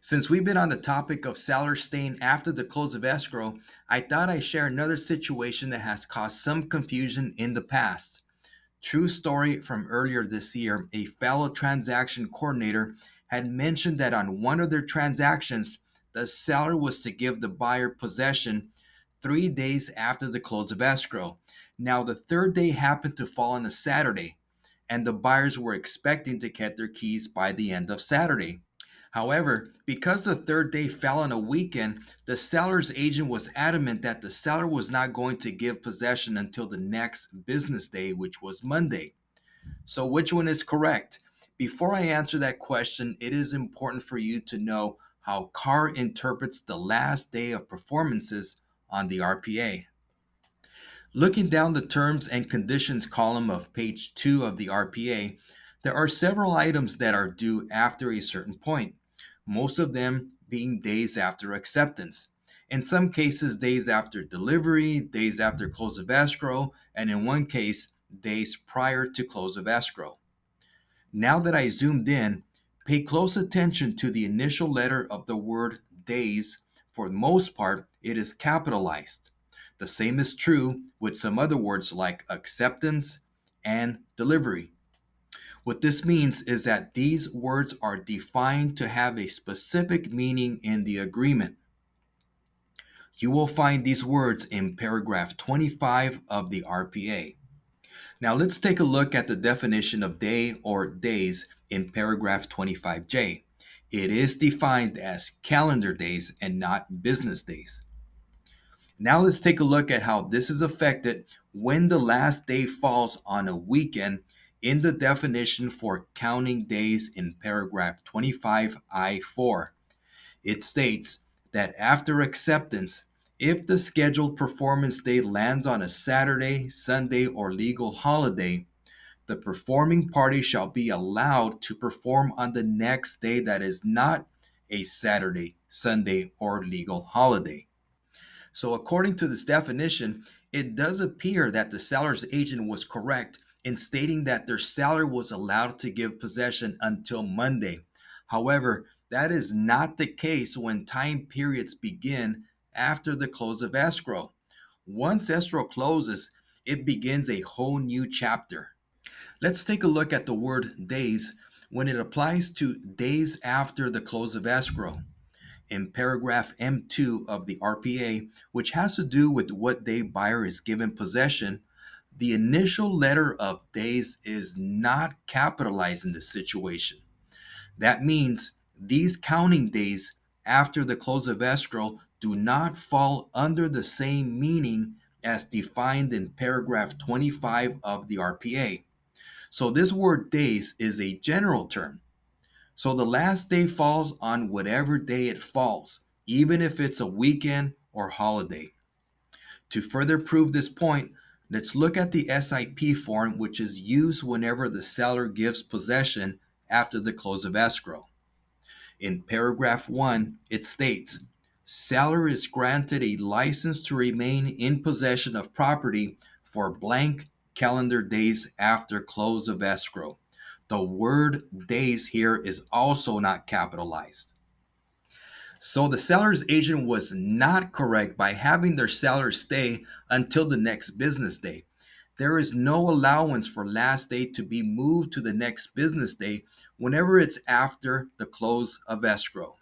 Since we've been on the topic of salary staying after the close of escrow, I thought I'd share another situation that has caused some confusion in the past. True story from earlier this year, a fellow transaction coordinator had mentioned that on one of their transactions, the seller was to give the buyer possession 3 days after the close of escrow. Now, the third day happened to fall on a Saturday, and the buyers were expecting to get their keys by the end of Saturday. However, because the third day fell on a weekend, the seller's agent was adamant that the seller was not going to give possession until the next business day, which was Monday. So, which one is correct? Before I answer that question, it is important for you to know how CAR interprets the last day of performances on the RPA. Looking down the terms and conditions column of page 2 of the RPA, there are several items that are due after a certain point, most of them being days after acceptance. In some cases, days after delivery, days after close of escrow, and in one case, days prior to close of escrow. Now that I zoomed in, pay close attention to the initial letter of the word days. For the most part, it is capitalized. The same is true with some other words like acceptance and delivery. What this means is that these words are defined to have a specific meaning in the agreement. You will find these words in paragraph 25 of the RPA. Now let's take a look at the definition of day or days in paragraph 25J. It is defined as calendar days and not business days. Now let's take a look at how this is affected when the last day falls on a weekend in the definition for counting days in paragraph 25I4. It states that after acceptance, if the scheduled performance day lands on a Saturday, Sunday, or legal holiday, the performing party shall be allowed to perform on the next day that is not a Saturday, Sunday, or legal holiday. So, according to this definition, it does appear that the seller's agent was correct in stating that their seller was allowed to give possession until Monday. However, that is not the case when time periods begin after the close of escrow. Once escrow closes, it begins a whole new chapter. Let's take a look at the word days when it applies to days after the close of escrow in paragraph M2 of the RPA, which has to do with what day buyer is given possession, the initial letter of days is not capitalized in this situation. That means these counting days after the close of escrow do not fall under the same meaning as defined in paragraph 25 of the RPA. So this word days is a general term. So the last day falls on whatever day it falls, even if it's a weekend or holiday. To further prove this point, let's look at the SIP form, which is used whenever the seller gives possession after the close of escrow. In paragraph 1, it states, seller is granted a license to remain in possession of property for blank calendar days after close of escrow. The word days here is also not capitalized. So the seller's agent was not correct by having their seller stay until the next business day. There is no allowance for last day to be moved to the next business day whenever it's after the close of escrow.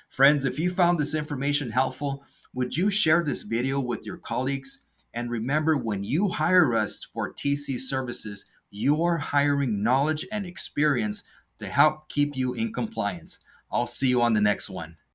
Friends, if you found this information helpful, would you share this video with your colleagues? And remember, when you hire us for TC services, you are hiring knowledge and experience to help keep you in compliance. I'll see you on the next one.